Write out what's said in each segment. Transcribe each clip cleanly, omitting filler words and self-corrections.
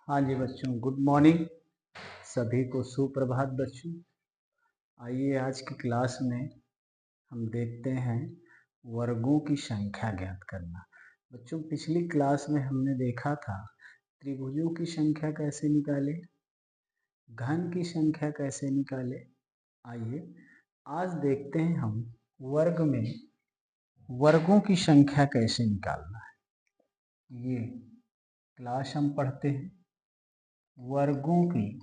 हाँ जी बच्चों, good morning. सभी को सुप्रभात बच्चों। आइए आज की क्लास में हम देखते हैं वर्गों की संख्या ज्ञात करना। बच्चों, पिछली क्लास में हमने देखा था त्रिभुजों की संख्या कैसे निकाले, घन की संख्या कैसे निकाले। आइए आज देखते हैं हम वर्ग में वर्गों की संख्या कैसे निकालना है। ये क्लास हम पढ़ते हैं वर्गों की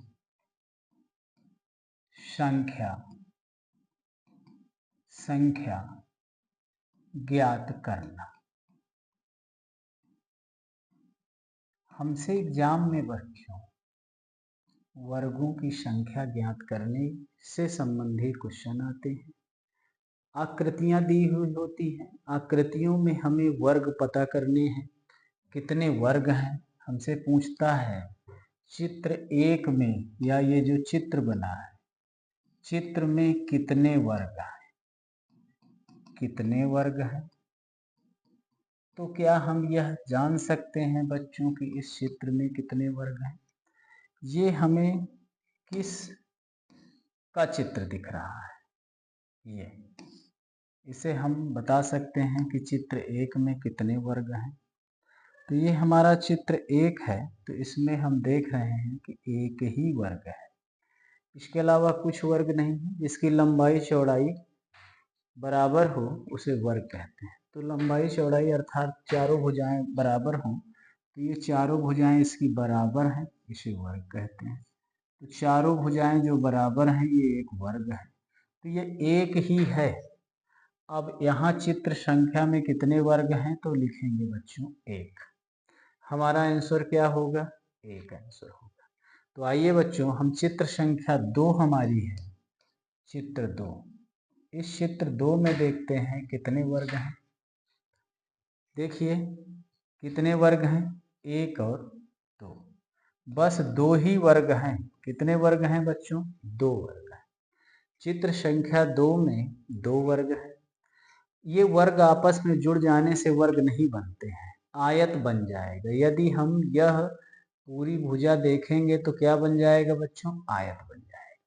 संख्या ज्ञात करना। हमसे एग्जाम में बच्चों वर्गों की संख्या ज्ञात करने से संबंधित क्वेश्चन आते हैं। आकृतियां दी हुई होती हैं, आकृतियों में हमें वर्ग पता करने हैं, कितने वर्ग हैं। हमसे पूछता है चित्र एक में, या ये जो चित्र बना है, चित्र में कितने वर्ग हैं, कितने वर्ग हैं। तो क्या हम यह जान सकते हैं बच्चों कि इस चित्र में कितने वर्ग हैं? ये हमें किस का चित्र दिख रहा है, ये इसे हम बता सकते हैं कि चित्र एक में कितने वर्ग हैं। तो ये हमारा चित्र एक है, तो इसमें हम देख रहे हैं कि एक ही वर्ग है, इसके अलावा कुछ वर्ग नहीं है। जिसकी लंबाई चौड़ाई बराबर हो उसे वर्ग कहते हैं। तो लंबाई चौड़ाई अर्थात चारों भुजाएं बराबर हों, तो ये चारों भुजाएं इसकी बराबर हैं, इसे वर्ग कहते हैं। तो चारों भुजाएं जो बराबर हैं ये एक वर्ग है, तो ये एक ही है। अब यहाँ चित्र संख्या में कितने वर्ग हैं, तो लिखेंगे बच्चों एक। हमारा आंसर क्या होगा? एक आंसर होगा। तो आइए बच्चों हम चित्र संख्या 2 हमारी है, चित्र 2। इस चित्र 2 में देखते हैं कितने वर्ग हैं। देखिए कितने वर्ग हैं, एक और दो, बस दो ही वर्ग हैं। कितने वर्ग हैं बच्चों? दो वर्ग हैं। चित्र संख्या 2 में दो वर्ग हैं। ये वर्ग आपस में जुड़ जाने से वर्ग नहीं बनते हैं, आयत बन जाएगा। यदि हम यह पूरी भुजा देखेंगे तो क्या बन जाएगा बच्चों? आयत बन जाएगा।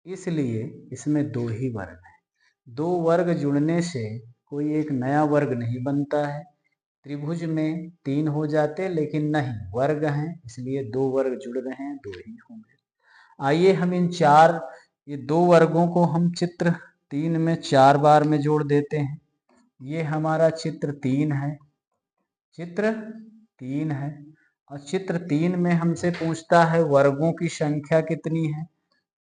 इसलिए इसमें दो ही वर्ग हैं। दो वर्ग जुड़ने से कोई एक नया वर्ग नहीं बनता है। त्रिभुज में 3 हो जाते, लेकिन नहीं, वर्ग हैं इसलिए दो वर्ग जुड़ रहे हैं, दो ही होंगे। आइए हम ये दो वर्गों को हम चित्र 3 में 4 बार में जोड़ देते हैं। ये हमारा चित्र 3 है, चित्र 3 है। और चित्र 3 में हमसे पूछता है वर्गों की संख्या कितनी है।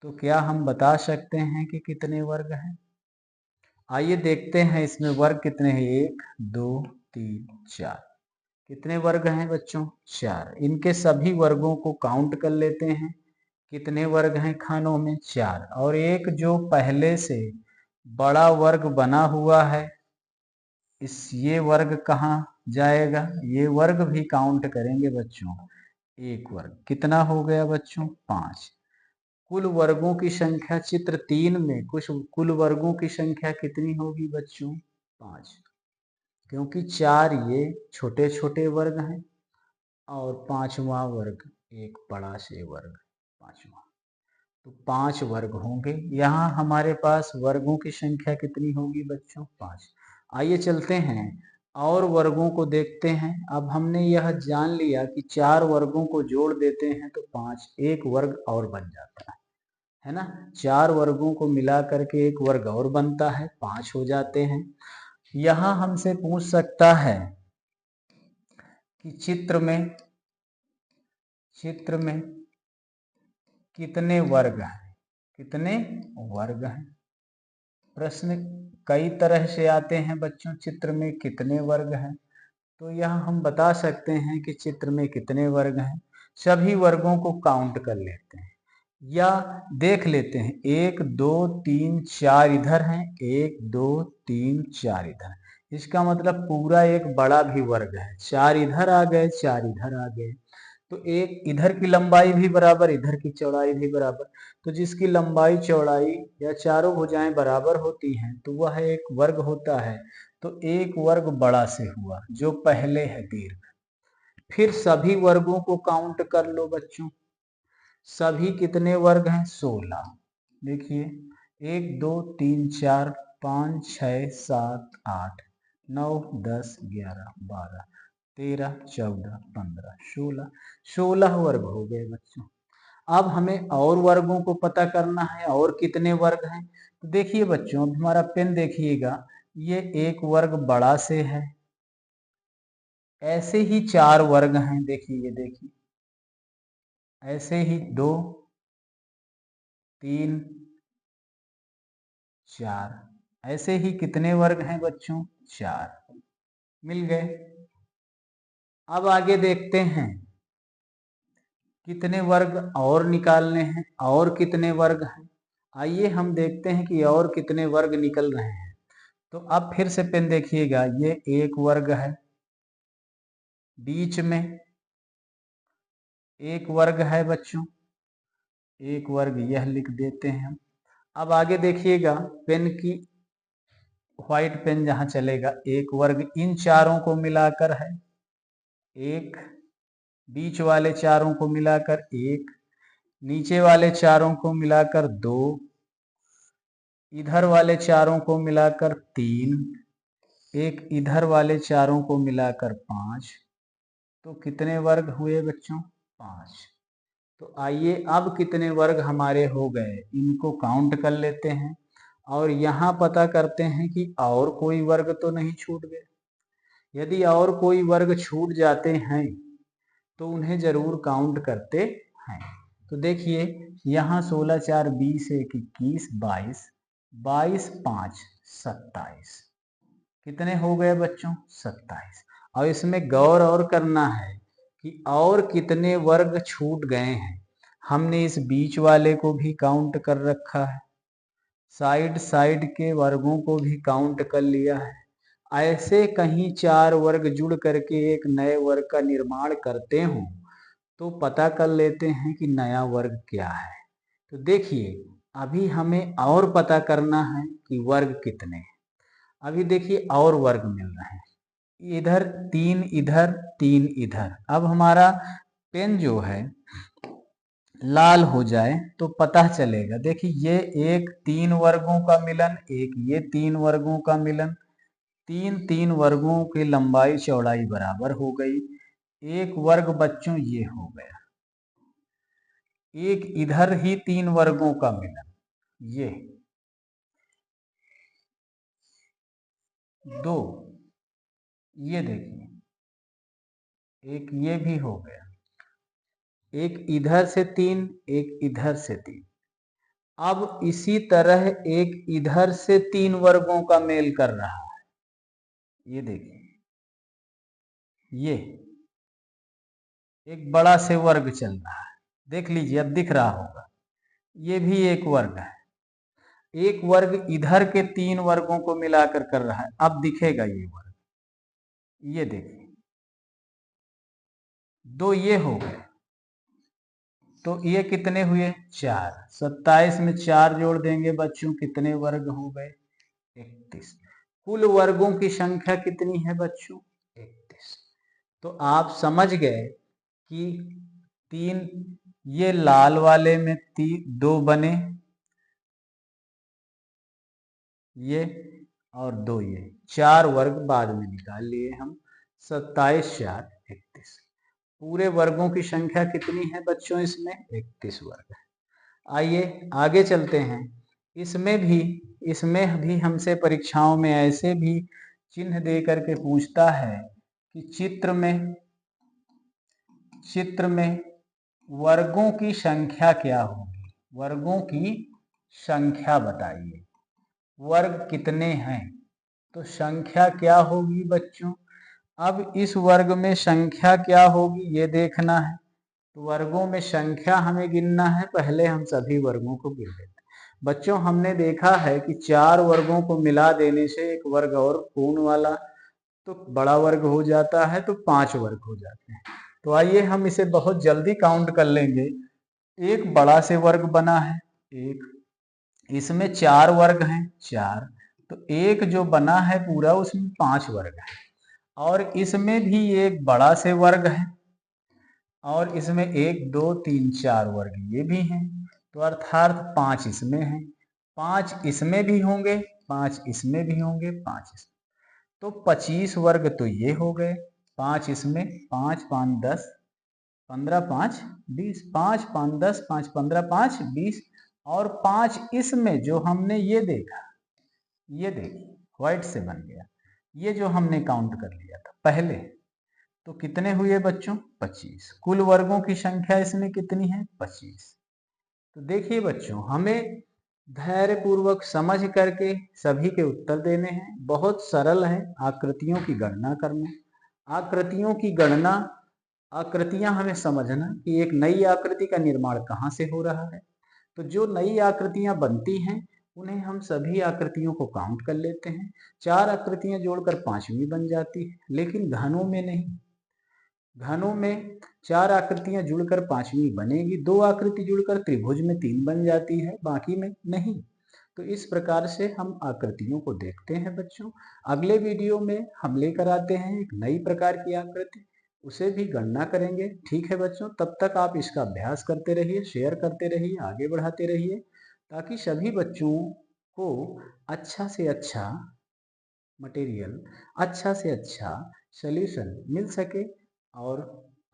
तो क्या हम बता सकते हैं कि कितने वर्ग हैं? आइए देखते हैं इसमें वर्ग कितने हैं। 1 2 3 4। कितने वर्ग हैं बच्चों? 4। इनके सभी वर्गों को काउंट कर लेते हैं। कितने वर्ग हैं खानों में? 4। और एक जो पहले से बड़ा वर्ग बना हुआ है, ये वर्ग कहाँ जाएगा? ये वर्ग भी काउंट करेंगे बच्चों। एक वर्ग कितना हो गया बच्चों? 5। कुल वर्गों की संख्या चित्र 3 में कुल वर्गों की संख्या कितनी होगी बच्चों? 5। क्योंकि 4 ये छोटे छोटे वर्ग हैं और पांचवा वर्ग एक बड़ा से वर्ग, पांचवा। तो 5 वर्ग होंगे। यहाँ हमारे पास वर्गों की संख्या कितनी होगी बच्चों? 5। आइए चलते हैं और वर्गों को देखते हैं। अब हमने यह जान लिया कि 4 वर्गों को जोड़ देते हैं तो 5, एक वर्ग और बन जाता है ना। 4 वर्गों को मिला करके एक वर्ग और बनता है, 5 हो जाते हैं। यहाँ हमसे पूछ सकता है कि चित्र में कितने वर्ग हैं, कितने वर्ग हैं। प्रश्न कई तरह से आते हैं बच्चों, चित्र में कितने वर्ग हैं। तो यहाँ हम बता सकते हैं कि चित्र में कितने वर्ग हैं। सभी वर्गों को काउंट कर लेते हैं या देख लेते हैं। 1 2 3 4 इधर हैं, 1 2 3 4 इधर। इसका मतलब पूरा एक बड़ा भी वर्ग है। 4 इधर आ गए, 4 इधर आ गए, तो एक इधर की लंबाई भी बराबर, इधर की चौड़ाई भी बराबर। तो जिसकी लंबाई चौड़ाई या चारों भुजाएं बराबर होती हैं तो वह एक वर्ग होता है। तो एक वर्ग बड़ा से हुआ जो पहले है दीर्घ। फिर सभी वर्गों को काउंट कर लो बच्चों। सभी कितने वर्ग हैं? 16। देखिए 1 2 3 4 5 6 7 8 9 10 11 12 13 14 15 16। 16 वर्ग हो गए बच्चों। अब हमें और वर्गों को पता करना है, और कितने वर्ग हैं। तो देखिए बच्चों, अब हमारा पेन देखिएगा, ये एक वर्ग बड़ा से है, ऐसे ही 4 वर्ग हैं। देखिए, ये देखिए, ऐसे ही 2 3 4, ऐसे ही कितने वर्ग हैं बच्चों? 4। मिल गए। अब आगे देखते हैं कितने वर्ग और निकालने हैं, और कितने वर्ग हैं। आइए हम देखते हैं कि और कितने वर्ग निकल रहे हैं। तो अब फिर से पेन देखिएगा, ये एक वर्ग है, बीच में एक वर्ग है बच्चों, एक वर्ग यह लिख देते हैं हम। अब आगे देखिएगा, पेन की व्हाइट पेन जहां चलेगा, एक वर्ग इन चारों को मिलाकर है, एक बीच वाले चारों को मिलाकर एक, नीचे वाले चारों को मिलाकर 2, इधर वाले चारों को मिलाकर 3, एक इधर वाले चारों को मिलाकर 5। तो कितने वर्ग हुए बच्चों? 5। तो आइए अब कितने वर्ग हमारे हो गए, इनको काउंट कर लेते हैं, और यहाँ पता करते हैं कि और कोई वर्ग तो नहीं छूट गए। यदि और कोई वर्ग छूट जाते हैं तो उन्हें जरूर काउंट करते हैं। तो देखिए यहाँ 16 4 20 1 21 22, 22 5 27। कितने हो गए बच्चों? 27। और इसमें गौर और करना है कि और कितने वर्ग छूट गए हैं। हमने इस बीच वाले को भी काउंट कर रखा है, साइड साइड के वर्गों को भी काउंट कर लिया है। ऐसे कहीं 4 वर्ग जुड़ करके एक नए वर्ग का निर्माण करते हों तो पता कर लेते हैं कि नया वर्ग क्या है। तो देखिए अभी हमें और पता करना है कि वर्ग कितने हैं। अभी देखिए और वर्ग मिल रहे हैं, इधर 3 इधर 3 इधर। अब हमारा पेन जो है लाल हो जाए तो पता चलेगा। देखिए ये एक 3 वर्गों का मिलन, एक ये 3 वर्गों का मिलन, 3 वर्गों की लंबाई चौड़ाई बराबर हो गई। एक वर्ग बच्चों ये हो गया, एक इधर ही 3 वर्गों का मिलन, ये 2, ये देखिए एक ये भी हो गया, एक इधर से 3, एक इधर से 3। अब इसी तरह एक इधर से 3 वर्गों का मेल कर रहा है, ये देखिए, ये एक बड़ा से वर्ग चल रहा है। देख लीजिए, अब दिख रहा होगा, ये भी एक वर्ग है। एक वर्ग इधर के 3 वर्गों को मिलाकर कर रहा है, अब दिखेगा ये वर्ग, ये देखिए 2 ये हो गए। तो ये कितने हुए? 4। 27 में 4 जोड़ देंगे बच्चों, कितने वर्ग हो गए? 31। कुल वर्गों की संख्या कितनी है बच्चों? 31। तो आप समझ गए कि 3 ये लाल वाले में 2 बने, ये और 2 ये 4 वर्ग बाद में निकाल लिए हम। 27 4 31। पूरे वर्गों की संख्या कितनी है बच्चों? इसमें 31 वर्ग है। आइए आगे चलते हैं। इसमें भी हमसे परीक्षाओं में ऐसे भी चिन्ह दे करके पूछता है कि चित्र में वर्गों की संख्या क्या होगी? वर्गों की संख्या बताइए, वर्ग कितने हैं? तो संख्या क्या होगी बच्चों? अब इस वर्ग में संख्या क्या होगी ये देखना है। तो वर्गों में संख्या हमें गिनना है, पहले हम सभी वर्गों को गिन लेते हैं। बच्चों हमने देखा है कि 4 वर्गों को मिला देने से एक वर्ग और पूर्ण वाला तो बड़ा वर्ग हो जाता है, तो 5 वर्ग हो जाते हैं। तो आइए हम इसे बहुत जल्दी काउंट कर लेंगे। एक बड़ा से वर्ग बना है, एक, इसमें 4 वर्ग हैं, 4। तो एक जो बना है पूरा उसमें 5 वर्ग है, और इसमें भी एक बड़ा से वर्ग है, और इसमें 1 2 3 4 वर्ग ये भी हैं, तो अर्थात 5 इसमें हैं, 5 इसमें भी होंगे, 5 इसमें भी होंगे, 5 इसमें, तो 25 वर्ग तो ये हो गए, 5 इसमें, 5 5 10, 15 5 20, 5 5 10, 5 15 5 20, और 5 इसमें जो हमने ये देखा, ये देखिए व्हाइट से बन गया, ये जो हमने काउंट कर लिया था पहले, तो कितने हुए बच्चों? 25। कुल वर्गों की संख्या इसमें कितनी है? 25। तो देखिए बच्चों, हमें धैर्य पूर्वक समझ करके सभी के उत्तर देने हैं। बहुत सरल है आकृतियों की गणना करना। आकृतियों की गणना, आकृतियां हमें समझना कि एक नई आकृति का निर्माण कहाँ से हो रहा है। तो जो नई आकृतियां बनती हैं उन्हें हम सभी आकृतियों को काउंट कर लेते हैं। 4 आकृतियां जोड़कर 5वीं बन जाती है, लेकिन घनों में नहीं। घनों में 4 आकृतियां जुड़कर 5वीं बनेगी, 2 आकृति जुड़कर त्रिभुज में 3 बन जाती है, बाकी में नहीं। तो इस प्रकार से हम आकृतियों को देखते हैं बच्चों। अगले वीडियो में हम लेकर आते हैं एक नई प्रकार की आकृति, उसे भी गणना करेंगे। ठीक है बच्चों, तब तक आप इसका अभ्यास करते रहिए, शेयर करते रहिए, आगे बढ़ाते रहिए, ताकि सभी बच्चों को अच्छा से अच्छा मटेरियल, अच्छा से अच्छा सॉल्यूशन मिल सके और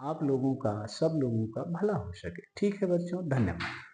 आप लोगों का, सब लोगों का भला हो सके। ठीक है बच्चों, धन्यवाद।